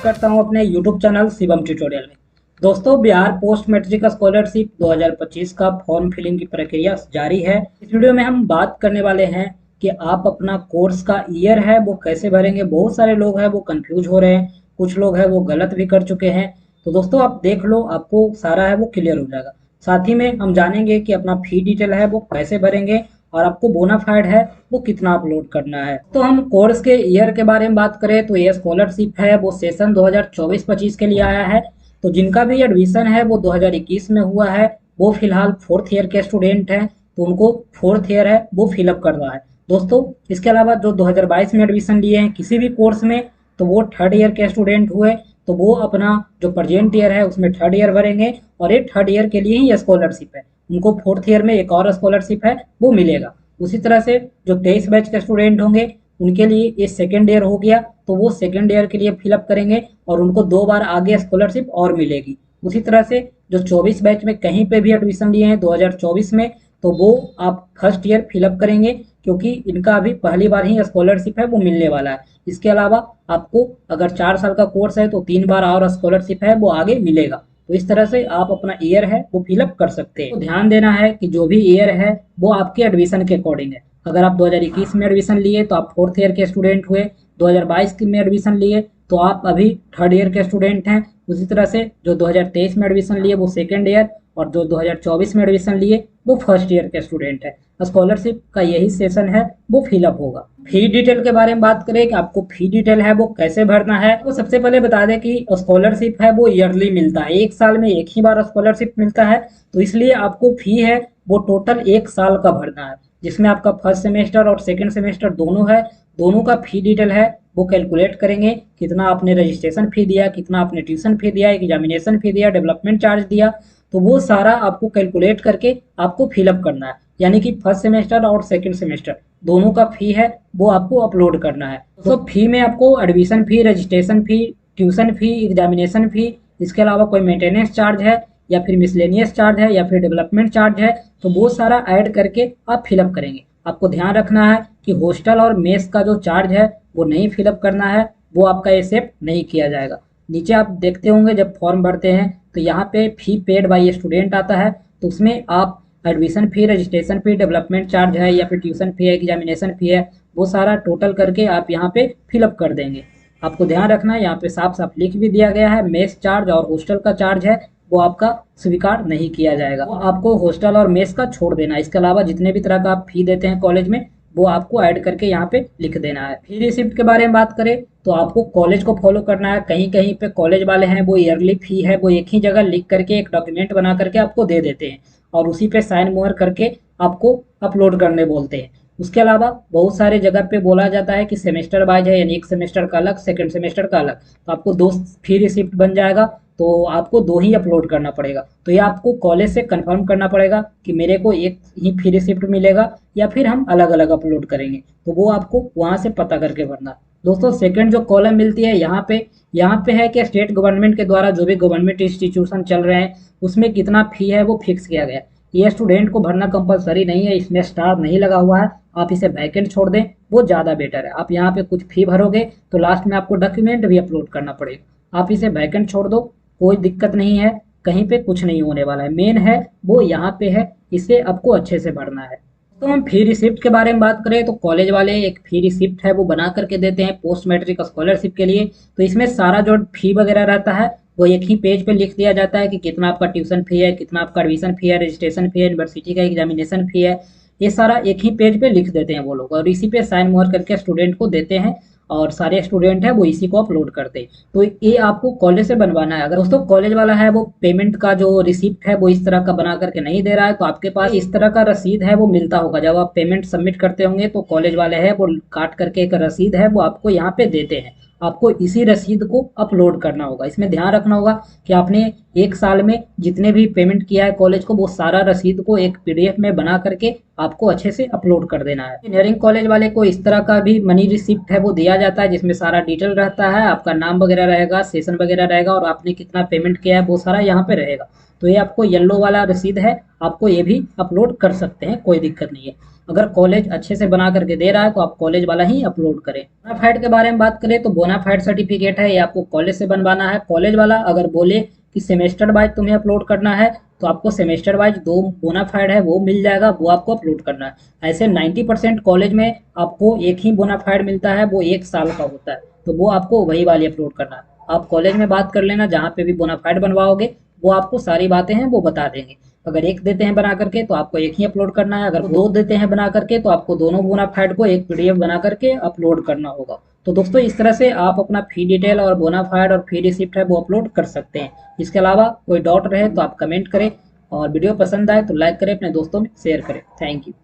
करता हूं अपने YouTube चैनल शिवम ट्यूटोरियल में। दोस्तों, बिहार पोस्ट मैट्रिक स्कॉलरशिप 2025 का फॉर्म फिलिंग की प्रक्रिया जारी है। इस वीडियो में हम बात करने वाले हैं कि आप अपना कोर्स का ईयर है वो कैसे भरेंगे। बहुत सारे लोग हैं वो कंफ्यूज हो रहे हैं, कुछ लोग हैं वो गलत भी कर चुके हैं। तो दोस्तों आप देख लो, आपको सारा है वो क्लियर हो जाएगा। साथ ही में हम जानेंगे कि अपना फी डिटेल है वो कैसे भरेंगे और आपको बोनाफाइड है वो कितना अपलोड करना है। तो हम कोर्स के ईयर के बारे में बात करें तो ये स्कॉलरशिप है वो सेशन 2024-25 के लिए आया है। तो जिनका भी एडमिशन है वो 2021 में हुआ है, वो फिलहाल फोर्थ ईयर के स्टूडेंट हैं, तो उनको फोर्थ ईयर है वो फिलअप करना है। दोस्तों इसके अलावा जो 2022 में एडमिशन लिए हैं किसी भी कोर्स में, तो वो थर्ड ईयर के स्टूडेंट हुए, तो वो अपना जो प्रेजेंट ईयर है उसमें थर्ड ईयर भरेंगे और ये थर्ड ईयर के लिए ही स्कॉलरशिप है। उनको फोर्थ ईयर में एक और स्कॉलरशिप है वो मिलेगा। उसी तरह से जो 23 बैच के स्टूडेंट होंगे उनके लिए ये सेकेंड ईयर हो गया, तो वो सेकेंड ईयर के लिए फिलअप करेंगे और उनको 2 बार आगे स्कॉलरशिप और मिलेगी। उसी तरह से जो 24 बैच में कहीं पे भी एडमिशन लिए हैं 2024 में, तो वो आप फर्स्ट ईयर फिलअप करेंगे क्योंकि इनका अभी पहली बार ही स्कॉलरशिप है वो मिलने वाला है। इसके अलावा आपको अगर 4 साल का कोर्स है तो 3 बार और स्कॉलरशिप है वो आगे मिलेगा। तो इस तरह से आप अपना ईयर है वो फिलअप कर सकते हैं। तो ध्यान देना है कि जो भी ईयर है वो आपके एडमिशन के अकॉर्डिंग है। अगर आप 2021 में एडमिशन लिए तो आप फोर्थ ईयर के स्टूडेंट हुए, 2022 में एडमिशन लिए तो आप अभी थर्ड ईयर के स्टूडेंट हैं। उसी तरह से जो 2023 में एडमिशन लिए वो सेकेंड ईयर और जो 2024 में एडमिशन लिए वो फर्स्ट ईयर के स्टूडेंट है। स्कॉलरशिप का यही सेशन है वो फिलअप होगा। फी डिटेल के बारे में बात करें कि आपको फी डिटेल है वो कैसे भरना है, तो सबसे पहले बता दें कि स्कॉलरशिप है वो ईयरली मिलता है, एक साल में एक ही बार स्कॉलरशिप मिलता है। तो इसलिए आपको फी है वो टोटल एक साल का भरना है, जिसमें आपका फर्स्ट सेमेस्टर और सेकेंड सेमेस्टर दोनों है। दोनों का फी डिटेल है वो कैलकुलेट करेंगे, कितना आपने रजिस्ट्रेशन फी दिया, कितना आपने ट्यूशन फी दिया, एग्जामिनेशन फी दिया, डेवलपमेंट चार्ज दिया, तो वो सारा आपको कैलकुलेट करके आपको फिलअप करना है। यानी कि फर्स्ट सेमेस्टर और सेकंड सेमेस्टर दोनों का फी है वो आपको अपलोड करना है। तो फी में आपको admission fee, registration fee, tuition fee, examination फी, इसके अलावा कोई मेंटेनेंस चार्ज है या फिर मिसलेनियस चार्ज है या फिर डेवलपमेंट चार्ज है, तो वो सारा ऐड करके आप फिलअप करेंगे। आपको ध्यान रखना है कि हॉस्टल और मेस का जो चार्ज है वो नहीं फिलअप करना है, वो आपका एक्सेप्ट नहीं किया जाएगा। नीचे आप देखते होंगे जब फॉर्म भरते हैं तो यहाँ पे फी पेड बाय स्टूडेंट आता है, तो उसमें आप admission fee, registration fee, development charge है या फिर ट्यूशन फी है, एग्जामिनेशन फी है, वो सारा टोटल करके आप यहाँ पे फिलअप कर देंगे। आपको ध्यान रखना है यहाँ पे साफ साफ लिख भी दिया गया है मेस चार्ज और हॉस्टल का चार्ज है वो आपका स्वीकार नहीं किया जाएगा, वो आपको हॉस्टल और मेस का छोड़ देना है। इसके अलावा जितने भी तरह का आप फी देते हैं कॉलेज में वो आपको ऐड करके यहाँ पे लिख देना है। फी रिसिप्ट के बारे में बात करें तो आपको कॉलेज को फॉलो करना है। कहीं कहीं पे कॉलेज वाले हैं वो ईयरली फी है वो एक ही जगह लिख करके एक डॉक्यूमेंट बना करके आपको दे देते हैं और उसी पे साइन मोहर करके आपको अपलोड करने बोलते हैं। उसके अलावा बहुत सारे जगह पे बोला जाता है कि सेमेस्टर वाइज है, यानी एक सेमेस्टर का अलग, सेकंड सेमेस्टर का अलग, तो आपको 2 फी रिसिप्ट बन जाएगा, तो आपको 2 ही अपलोड करना पड़ेगा। तो ये आपको कॉलेज से कंफर्म करना पड़ेगा कि मेरे को एक ही फी रिसिप्ट मिलेगा या फिर हम अलग अलग अपलोड करेंगे, तो वो आपको वहाँ से पता करके भरना। दोस्तों सेकंड जो कॉलम मिलती है यहाँ पे है कि स्टेट गवर्नमेंट के द्वारा जो भी गवर्नमेंट इंस्टीट्यूशन चल रहे हैं उसमें कितना फी है वो फिक्स किया गया है। ये स्टूडेंट को भरना कंपलसरी नहीं है, इसमें स्टार नहीं लगा हुआ है, आप इसे वैकेंट छोड़ दें वो ज़्यादा बेटर है। आप यहाँ पे कुछ फी भरोगे तो लास्ट में आपको डॉक्यूमेंट भी अपलोड करना पड़ेगा, आप इसे वैकेंट छोड़ दो, कोई दिक्कत नहीं है, कहीं पे कुछ नहीं होने वाला है। मेन है वो यहाँ पे है, इसे आपको अच्छे से भरना है। तो हम फी रिसिप्ट के बारे में बात करें तो कॉलेज वाले एक फी रिसिप्ट है वो बना करके देते हैं पोस्ट मैट्रिक स्कॉलरशिप के लिए। तो इसमें सारा जो फी वगैरह रहता है वो एक ही पेज पे लिख दिया जाता है कि कितना आपका ट्यूशन फी है, कितना आपका एडमिशन फी है, रजिस्ट्रेशन फी है, यूनिवर्सिटी का एग्जामिनेशन फी है, ये सारा एक ही पेज पे लिख देते हैं वो लोग और इसी पे साइन मोहर करके स्टूडेंट को देते हैं और सारे स्टूडेंट है वो इसी को अपलोड करते हैं। तो ये आपको कॉलेज से बनवाना है। अगर दोस्तों कॉलेज वाला है वो पेमेंट का जो रिसिप्ट है वो इस तरह का बना करके नहीं दे रहा है, तो आपके पास इस तरह का रसीद है वो मिलता होगा। जब आप पेमेंट सबमिट करते होंगे तो कॉलेज वाले है वो काट करके एक रसीद है वो आपको यहाँ पे देते हैं, आपको इसी रसीद को अपलोड करना होगा। इसमें ध्यान रखना होगा कि आपने एक साल में जितने भी पेमेंट किया है कॉलेज को वो सारा रसीद को एक पीडीएफ में बना करके आपको अच्छे से अपलोड कर देना है। इंजीनियरिंग कॉलेज वाले को इस तरह का भी मनी रिसिप्ट है वो दिया जाता है जिसमें सारा डिटेल रहता है, आपका नाम वगैरह रहेगा, सेशन वगैरह रहेगा और आपने कितना पेमेंट किया है वो सारा यहाँ पे रहेगा। तो ये आपको येलो वाला रसीद है, आपको ये भी अपलोड कर सकते हैं, कोई दिक्कत नहीं है। अगर कॉलेज अच्छे से बना करके दे रहा है तो आप कॉलेज वाला ही अपलोड करें। बोनाफाइड के बारे में बात करें तो बोनाफाइड सर्टिफिकेट है, ये आपको कॉलेज से बनवाना है। कॉलेज वाला अगर बोले कि सेमेस्टर वाइज तुम्हें अपलोड करना है तो आपको सेमेस्टर वाइज 2 बोनाफाइड है वो मिल जाएगा, वो आपको अपलोड करना है। ऐसे 90% कॉलेज में आपको एक ही बोनाफाइड मिलता है, वो 1 साल का होता है, तो वो आपको वही वाली अपलोड करना है। आप कॉलेज में बात कर लेना, जहाँ पे भी बोनाफाइड बनवाओगे वो आपको सारी बातें हैं वो बता देंगे। अगर एक देते हैं बना करके तो आपको एक ही अपलोड करना है, अगर 2 देते हैं बना करके तो आपको दोनों बोनाफाइड को एक पीडीएफ बना करके अपलोड करना होगा। तो दोस्तों इस तरह से आप अपना फी डिटेल और बोनाफाइड और फी रिसिप्ट है वो अपलोड कर सकते हैं। इसके अलावा कोई डाउट रहे तो आप कमेंट करें, और वीडियो पसंद आए तो लाइक करें, अपने दोस्तों में शेयर करें। Thank you.